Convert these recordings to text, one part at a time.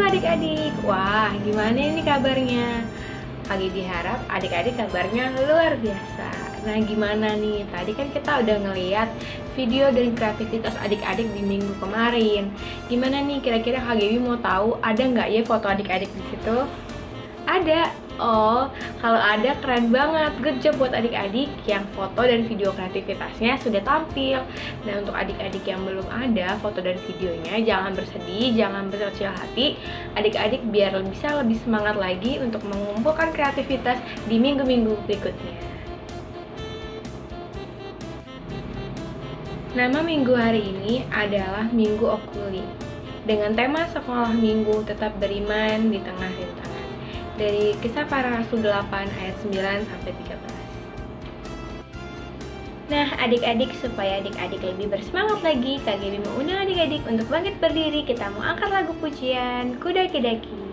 adik-adik. Wah, gimana ini kabarnya? Kak Gibi harap adik-adik kabarnya luar biasa. Nah, gimana nih? Tadi kan kita udah ngeliat video dan kreativitas adik-adik di minggu kemarin. Gimana nih? Kira-kira Kak Gibi mau tahu ada nggak ya foto adik-adik di situ? Ada. Oh, kalau ada keren banget. Good job buat adik-adik yang foto dan video kreativitasnya sudah tampil. Nah, untuk adik-adik yang belum ada foto dan videonya, jangan bersedih, jangan berkecil hati. Adik-adik biar bisa lebih semangat lagi untuk mengumpulkan kreativitas di minggu-minggu berikutnya. Nama minggu hari ini adalah Minggu Okuli, dengan tema Sekolah Minggu Tetap Beriman di Tengah Rintangan, dari Kisah Para Rasul 8 ayat 9 sampai 13. Nah, adik-adik, supaya adik-adik lebih bersemangat lagi, Kak Gibi mau undang adik-adik untuk bangkit berdiri. Kita mau angkat lagu pujian Kudaki-daki.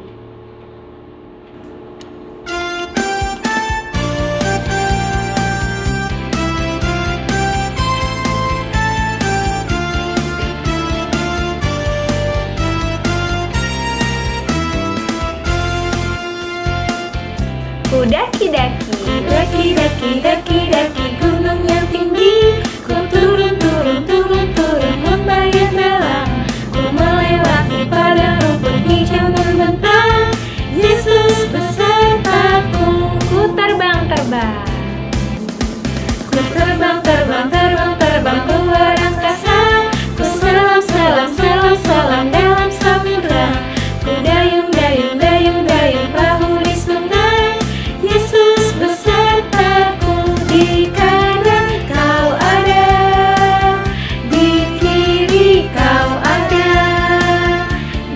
Daki-daki, daki-daki, daki-daki gunung yang tinggi. Ku turun, turun, turun, turun lembah yang dalam. Ku melewati padang rumput hijau membentang. Yesus besertaku. Ku terbang, terbang. Ku terbang, terbang, terbang, terbang luar angkasa. Ku selam, selam, selam, selam dalam samudra. Ku dayung, dayung, dayung, dayung perahu di sungai. Yesus besertaku, di kanan kau ada, di kiri kau ada,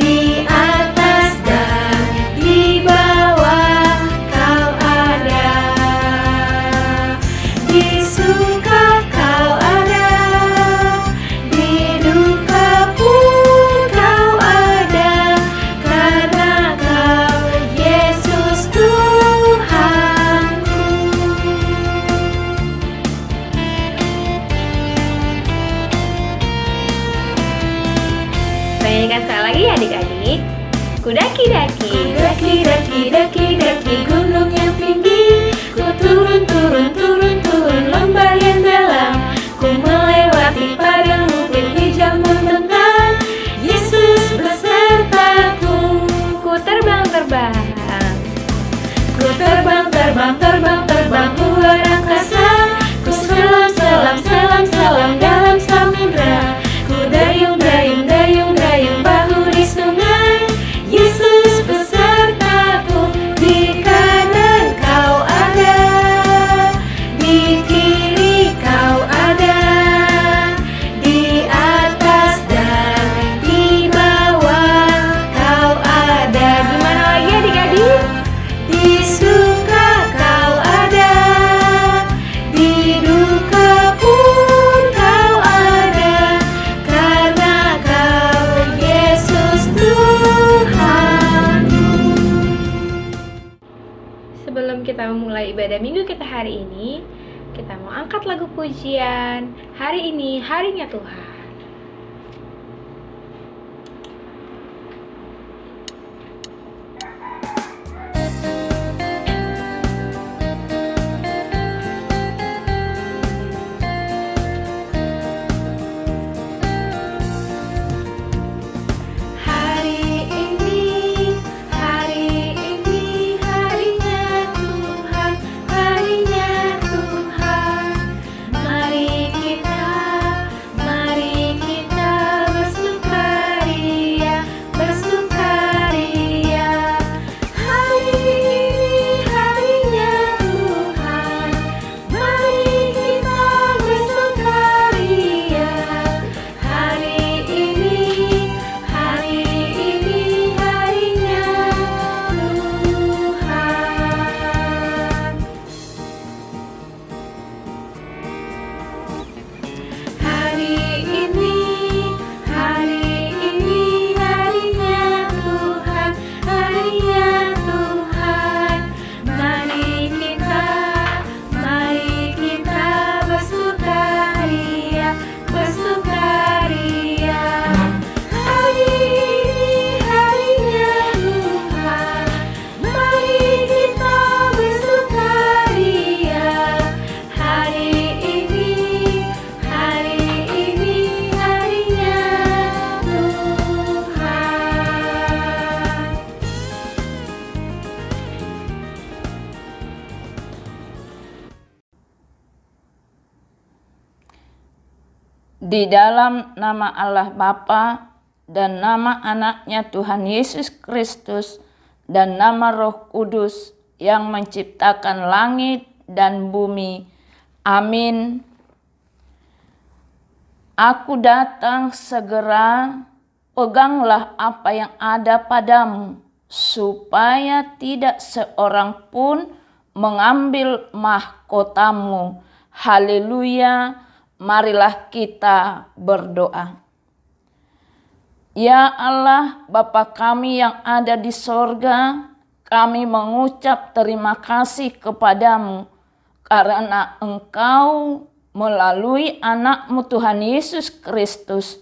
di atas dan di bawah kau ada, di suka kau ada, di duka pun kau ada, karena kau Yesus Tuhan. Nyanyikan sekali lagi ya adik-adik. Kudaki-daki, daki-daki, daki-daki gunung yang tinggi. Ku turun, turun, turun, turun lembah yang dalam. Ku melewati padang bukit hijau membentang. Yesus besertaku. Ku terbang, terbang. Ku terbang, terbang, terbang, terbang luar angkasa. Ku selam, selam, selam, selam dalam samudra. Ku dayung, dayung, dayung, dayung perahu di sungai. Yesus besertaku, di kanan kau ada, di kiri kau ada, di atas dan di bawah kau ada. Gimana lagi adik-adik? Di suka kau ada, di duka pun kau ada, karena kau Yesus Tuhanku. Sebelum kita memulai ibadah minggu kita hari ini, kita mau angkat lagu pujian Hari Ini Harinya Tuhan. Harinya Tuhan, mari kita Di dalam nama Allah Bapa dan nama anaknya Tuhan Yesus Kristus dan nama Roh Kudus yang menciptakan langit dan bumi. Amin. Aku datang segera, peganglah apa yang ada padamu, supaya tidak seorang pun mengambil mahkotamu. Haleluya, marilah kita berdoa. Ya Allah, Bapa kami yang ada di sorga, kami mengucap terima kasih kepadamu karena Engkau melalui anak-Mu Tuhan Yesus Kristus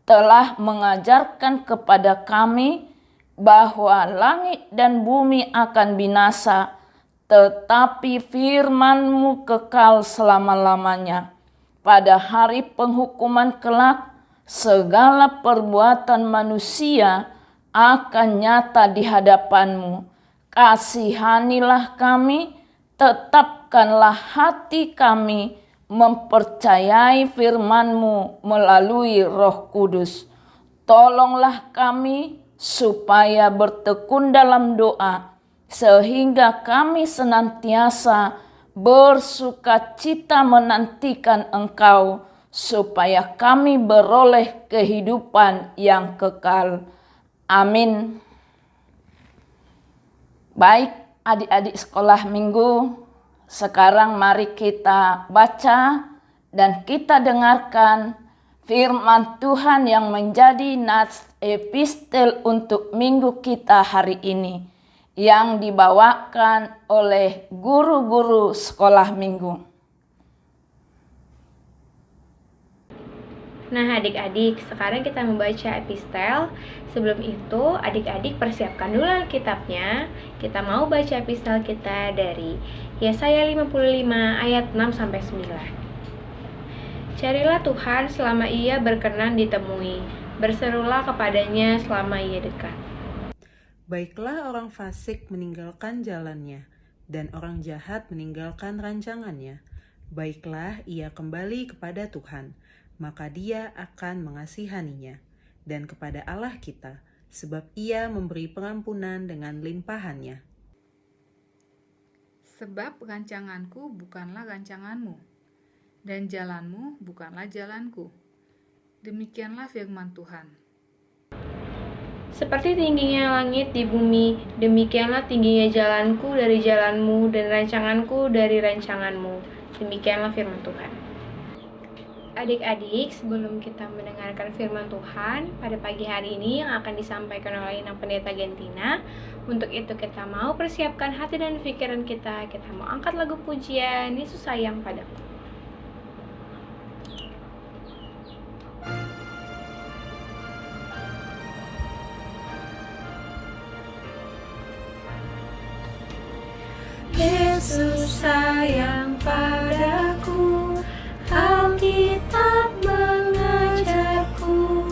telah mengajarkan kepada kami bahwa langit dan bumi akan binasa, tetapi firman-Mu kekal selama-lamanya. Pada hari penghukuman kelak, segala perbuatan manusia akan nyata di hadapan-Mu. Kasihanilah kami, tetapkanlah hati kami mempercayai firman-Mu melalui Roh Kudus. Tolonglah kami supaya bertekun dalam doa, sehingga kami senantiasa bersukacita menantikan Engkau, supaya kami beroleh kehidupan yang kekal. Amin. Baik adik-adik sekolah minggu, sekarang mari kita baca dan kita dengarkan firman Tuhan yang menjadi nats epistel untuk minggu kita hari ini, yang dibawakan oleh guru-guru sekolah minggu. Nah adik-adik, sekarang kita membaca epistel. Sebelum itu, adik-adik persiapkan dulu Alkitabnya. Kita mau baca epistel kita dari Yesaya 55 ayat 6-9. Carilah Tuhan selama Ia berkenan ditemui, berserulah kepadanya selama Ia dekat. Baiklah orang fasik meninggalkan jalannya, dan orang jahat meninggalkan rancangannya. Baiklah ia kembali kepada Tuhan, maka Dia akan mengasihaninya, dan kepada Allah kita, sebab Ia memberi pengampunan dengan limpahannya. Sebab rancanganku bukanlah rancanganmu, dan jalanmu bukanlah jalanku. Demikianlah firman Tuhan. Seperti tingginya langit di bumi, demikianlah tingginya jalanku dari jalanmu dan rancanganku dari rancanganmu. Demikianlah firman Tuhan. Adik-adik, sebelum kita mendengarkan firman Tuhan pada pagi hari ini yang akan disampaikan oleh Inang Pendeta Gentina, untuk itu kita mau persiapkan hati dan pikiran kita. Kita mau angkat lagu pujian Yesus Sayang Padaku. Yesus sayang padaku, Alkitab mengajarku,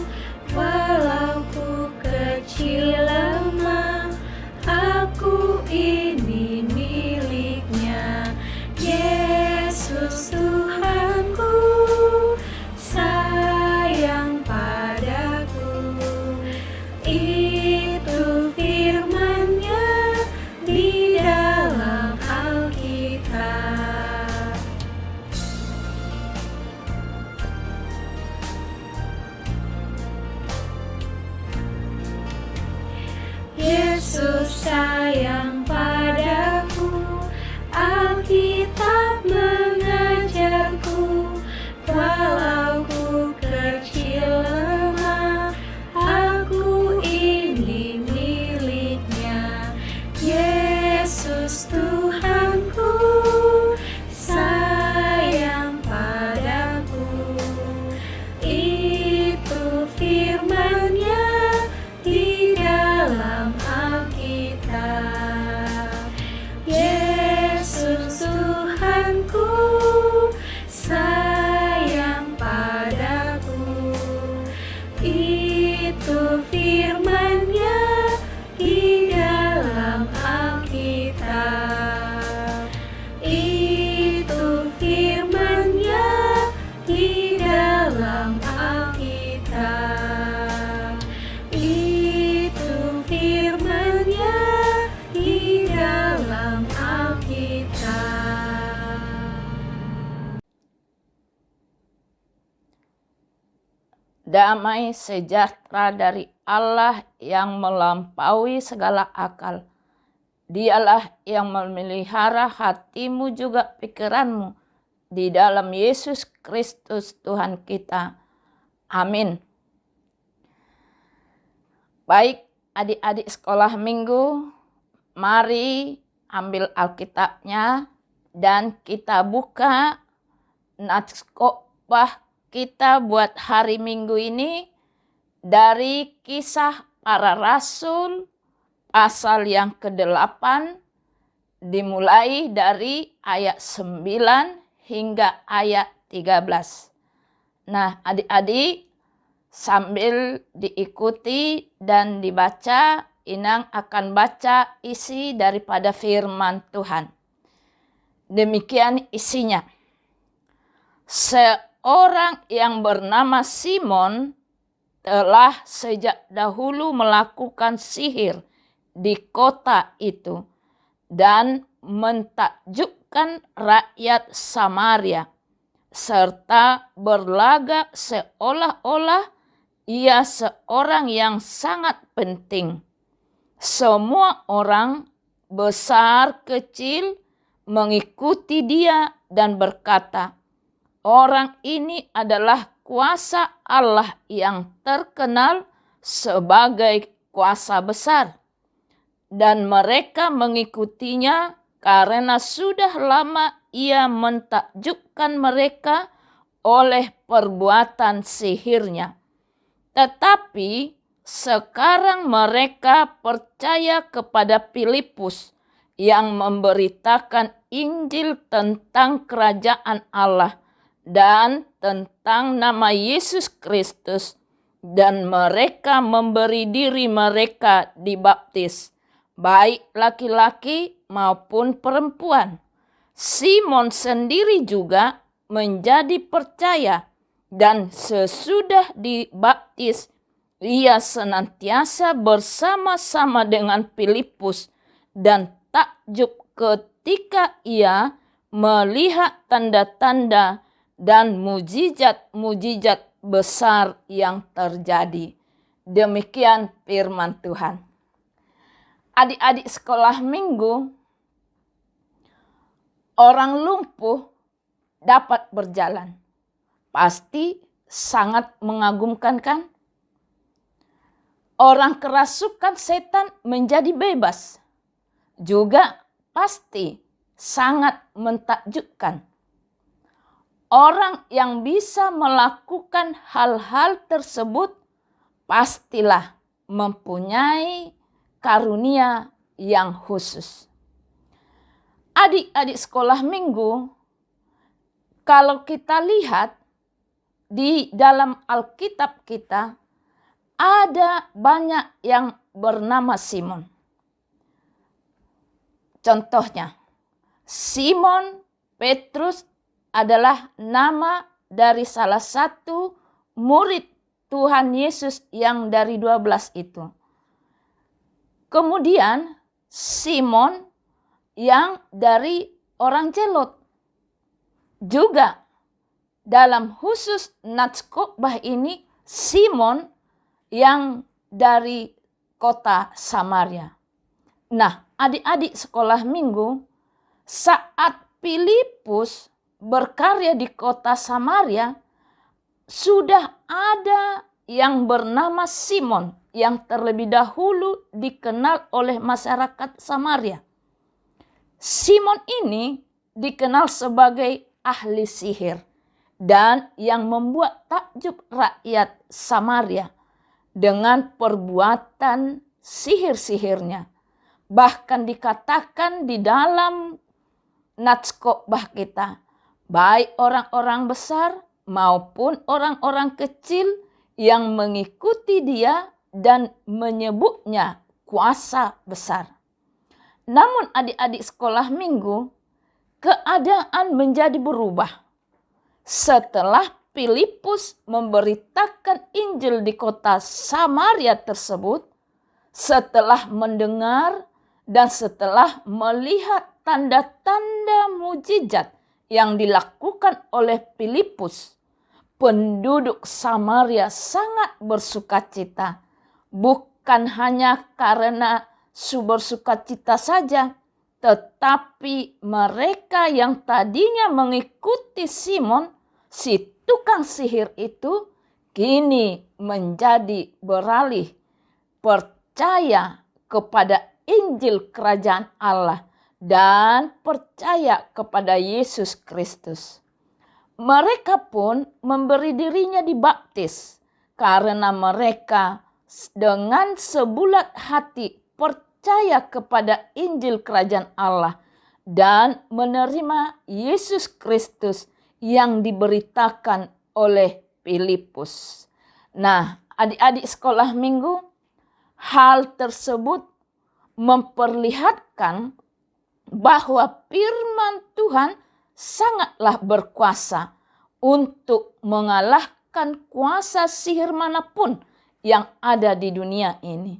walau ku kecil lemah, aku ini miliknya. Yesus Tuhanku, sayang padaku, itu firman-Nya di dalam Alkitab. damai sejahtera dari Allah yang melampaui segala akal. Dialah yang memelihara hatimu juga pikiranmu di dalam Yesus Kristus Tuhan kita. Amin. Baik adik-adik sekolah minggu, mari ambil Alkitabnya dan kita buka nats khotbah kita buat hari Minggu ini dari Kisah Para Rasul pasal yang ke-8 dimulai dari ayat 9 hingga ayat 13. Nah, adik-adik sambil diikuti dan dibaca, Inang akan baca isi daripada firman Tuhan. Demikian isinya. Seorang yang bernama Simon telah sejak dahulu melakukan sihir di kota itu dan mentakjubkan rakyat Samaria, serta berlagak seolah-olah ia seorang yang sangat penting. Semua orang besar kecil mengikuti dia dan berkata, orang ini adalah kuasa Allah yang terkenal sebagai kuasa besar. Dan mereka mengikutinya karena sudah lama ia mentakjubkan mereka oleh perbuatan sihirnya. Tetapi sekarang mereka percaya kepada Filipus yang memberitakan Injil tentang kerajaan Allah dan tentang nama Yesus Kristus, dan mereka memberi diri mereka dibaptis, baik laki-laki maupun perempuan. Simon sendiri juga menjadi percaya, dan sesudah dibaptis, ia senantiasa bersama-sama dengan Filipus dan takjub ketika ia melihat tanda-tanda dan mujizat-mujizat besar yang terjadi. Demikian firman Tuhan. Adik-adik sekolah minggu, orang lumpuh dapat berjalan. Pasti sangat mengagumkan, kan? Orang kerasukan setan menjadi bebas. Juga pasti sangat mentakjubkan. Orang yang bisa melakukan hal-hal tersebut pastilah mempunyai karunia yang khusus. Adik-adik sekolah minggu, kalau kita lihat di dalam Alkitab kita, ada banyak yang bernama Simon. Contohnya, Simon Petrus adalah nama dari salah satu murid Tuhan Yesus yang dari 12 itu. Kemudian Simon yang dari orang Zelot. Juga dalam khusus nats khotbah ini Simon yang dari kota Samaria. Nah, adik-adik sekolah minggu, saat Filipus berkarya di kota Samaria, sudah ada yang bernama Simon yang terlebih dahulu dikenal oleh masyarakat Samaria. Simon ini dikenal sebagai ahli sihir dan yang membuat takjub rakyat Samaria dengan perbuatan sihir-sihirnya. Bahkan dikatakan di dalam nats khotbah kita, baik orang-orang besar maupun orang-orang kecil yang mengikuti dia dan menyebutnya kuasa besar. Namun adik-adik sekolah minggu, keadaan menjadi berubah. Setelah Filipus memberitakan Injil di kota Samaria tersebut, setelah mendengar dan setelah melihat tanda-tanda mujizat yang dilakukan oleh Filipus, penduduk Samaria sangat bersukacita. Bukan hanya karena bersukacita saja, tetapi mereka yang tadinya mengikuti Simon, si tukang sihir itu, kini menjadi beralih percaya kepada Injil Kerajaan Allah dan percaya kepada Yesus Kristus. Mereka pun memberi dirinya dibaptis karena mereka dengan sebulat hati percaya kepada Injil Kerajaan Allah dan menerima Yesus Kristus yang diberitakan oleh Filipus. Nah, adik-adik sekolah minggu, hal tersebut memperlihatkan bahwa firman Tuhan sangatlah berkuasa untuk mengalahkan kuasa sihir manapun yang ada di dunia ini.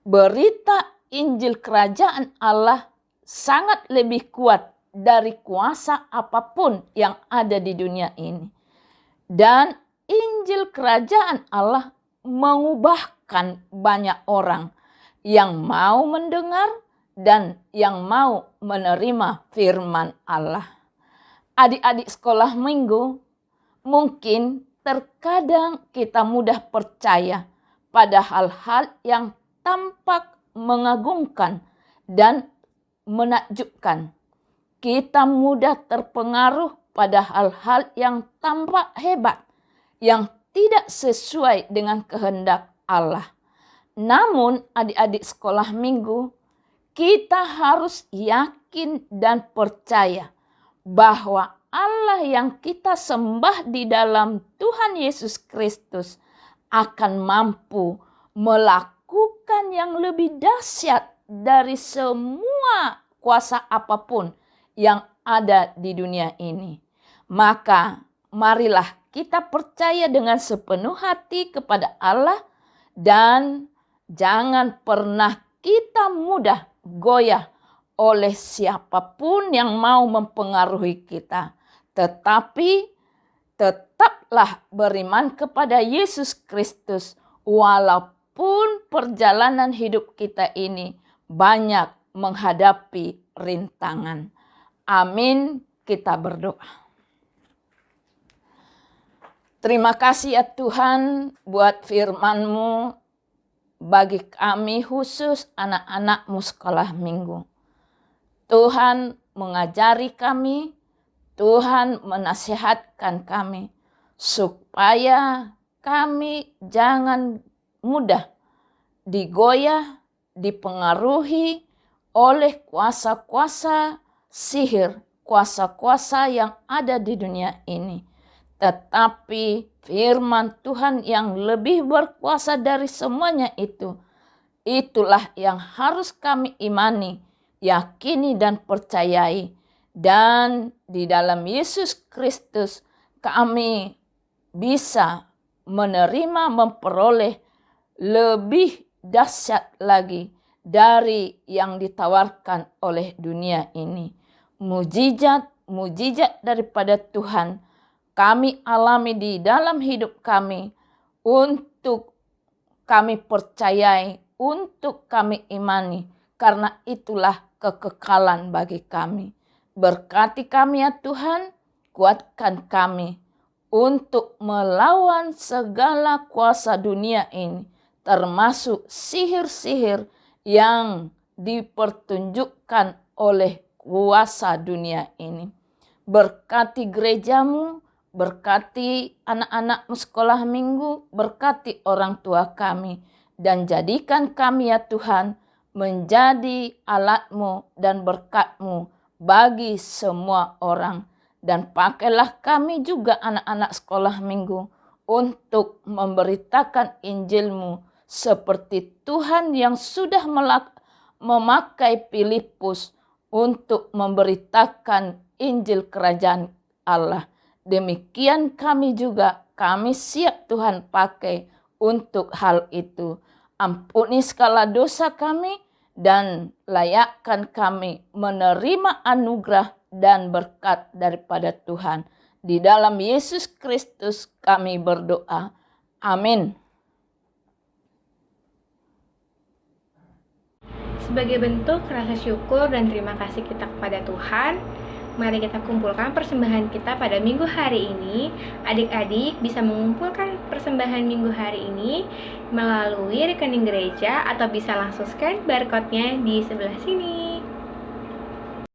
Berita Injil Kerajaan Allah sangat lebih kuat dari kuasa apapun yang ada di dunia ini. Dan Injil Kerajaan Allah mengubahkan banyak orang yang mau mendengar dan yang mau menerima firman Allah. Adik-adik sekolah minggu, mungkin terkadang kita mudah percaya pada hal-hal yang tampak mengagumkan dan menakjubkan. Kita mudah terpengaruh pada hal-hal yang tampak hebat, yang tidak sesuai dengan kehendak Allah. Namun adik-adik sekolah minggu, kita harus yakin dan percaya bahwa Allah yang kita sembah di dalam Tuhan Yesus Kristus akan mampu melakukan yang lebih dahsyat dari semua kuasa apapun yang ada di dunia ini. Maka marilah kita percaya dengan sepenuh hati kepada Allah dan jangan pernah kita mudah goyah oleh siapapun yang mau mempengaruhi kita. Tetapi tetaplah beriman kepada Yesus Kristus walaupun perjalanan hidup kita ini banyak menghadapi rintangan. Amin, kita berdoa. Terima kasih ya Tuhan buat firman-Mu bagi kami khusus anak-anak-Mu sekolah minggu. Tuhan mengajari kami, Tuhan menasihatkan kami supaya kami jangan mudah digoyah, dipengaruhi oleh kuasa-kuasa sihir, kuasa-kuasa yang ada di dunia ini. Tetapi firman Tuhan yang lebih berkuasa dari semuanya itu, itulah yang harus kami imani, yakini dan percayai. Dan di dalam Yesus Kristus kami bisa menerima, memperoleh lebih dahsyat lagi dari yang ditawarkan oleh dunia ini. Mujizat daripada Tuhan kami alami di dalam hidup kami, untuk kami percayai, untuk kami imani, karena itulah kekekalan bagi kami. Berkati kami ya Tuhan, kuatkan kami untuk melawan segala kuasa dunia ini, termasuk sihir-sihir yang dipertunjukkan oleh kuasa dunia ini. Berkati gerejamu, berkati anak-anak-Mu sekolah minggu, berkati orang tua kami, dan jadikan kami ya Tuhan menjadi alat-Mu dan berkat-Mu bagi semua orang. Dan pakailah kami juga anak-anak sekolah minggu untuk memberitakan Injil-Mu seperti Tuhan yang sudah memakai Filipus untuk memberitakan Injil Kerajaan Allah. Demikian kami juga, kami siap Tuhan pakai untuk hal itu. Ampuni segala dosa kami dan layakkan kami menerima anugerah dan berkat daripada Tuhan. Di dalam Yesus Kristus kami berdoa. Amin. Sebagai bentuk rasa syukur dan terima kasih kita kepada Tuhan, mari kita kumpulkan persembahan kita pada minggu hari ini. Adik-adik bisa mengumpulkan persembahan minggu hari ini melalui rekening gereja atau bisa langsung scan barcode-nya di sebelah sini.